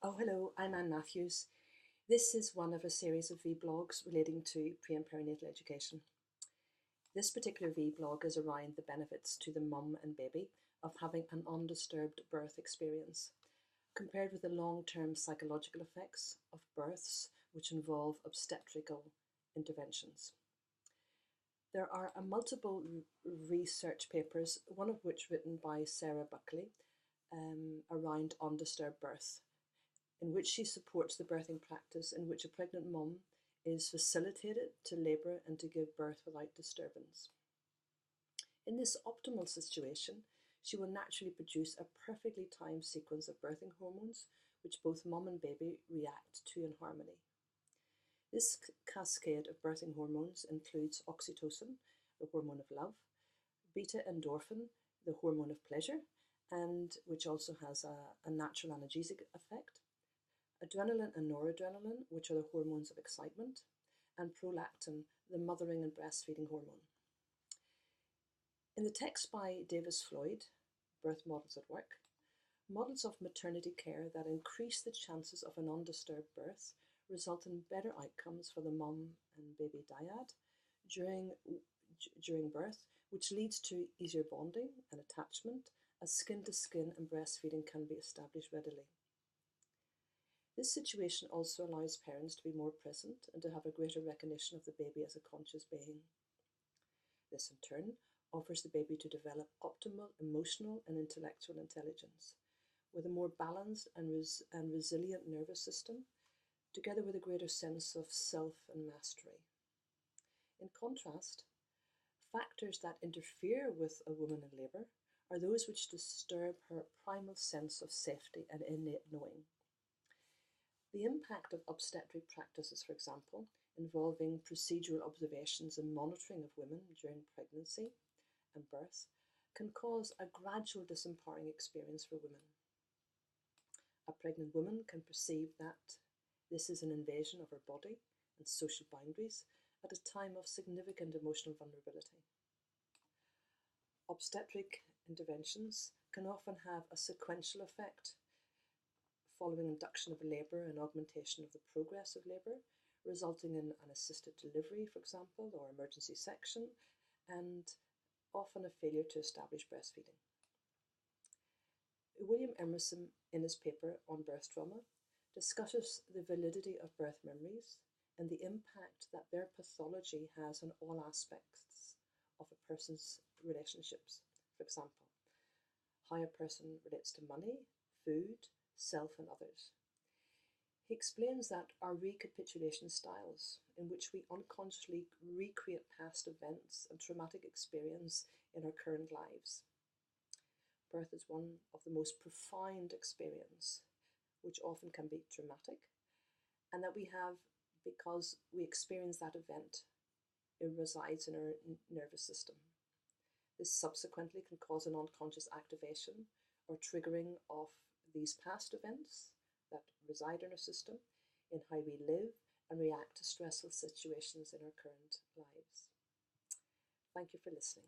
Oh, hello, I'm Anne Matthews. This is one of a series of vlogs relating to pre and perinatal education. This particular vlog is around the benefits to the mum and baby of having an undisturbed birth experience, compared with the long-term psychological effects of births which involve obstetrical interventions. There are multiple research papers, one of which written by Sarah Buckley, around undisturbed birth, in which she supports the birthing practice in which a pregnant mum is facilitated to labour and to give birth without disturbance. In this optimal situation, she will naturally produce a perfectly timed sequence of birthing hormones which both mum and baby react to in harmony. This cascade of birthing hormones includes oxytocin, the hormone of love, beta endorphin, the hormone of pleasure, and which also has a natural analgesic effect, adrenaline and noradrenaline, which are the hormones of excitement, and prolactin, the mothering and breastfeeding hormone. In the text by Davis Floyd, Birth Models at Work, models of maternity care that increase the chances of an undisturbed birth result in better outcomes for the mum and baby dyad during birth, which leads to easier bonding and attachment as skin-to-skin and breastfeeding can be established readily. This situation also allows parents to be more present and to have a greater recognition of the baby as a conscious being. This in turn offers the baby to develop optimal emotional and intellectual intelligence, with a more balanced and resilient nervous system, together with a greater sense of self and mastery. In contrast, factors that interfere with a woman in labour are those which disturb her primal sense of safety and innate knowing. The impact of obstetric practices, for example, involving procedural observations and monitoring of women during pregnancy and birth, can cause a gradual disempowering experience for women. A pregnant woman can perceive that this is an invasion of her body and social boundaries at a time of significant emotional vulnerability. Obstetric interventions can often have a sequential effect following induction of labour and augmentation of the progress of labour, resulting in an assisted delivery, for example, or emergency section, and often a failure to establish breastfeeding. William Emerson, in his paper on birth trauma, discusses the validity of birth memories and the impact that their pathology has on all aspects of a person's relationships. For example, how a person relates to money, food, self and others. He explains that our recapitulation styles, in which we unconsciously recreate past events and traumatic experience in our current lives. Birth is one of the most profound experiences, which often can be traumatic, and that we have because we experience that event. It resides in our nervous system. This subsequently can cause an unconscious activation or triggering of these past events that reside in our system in how we live and react to stressful situations in our current lives. Thank you for listening.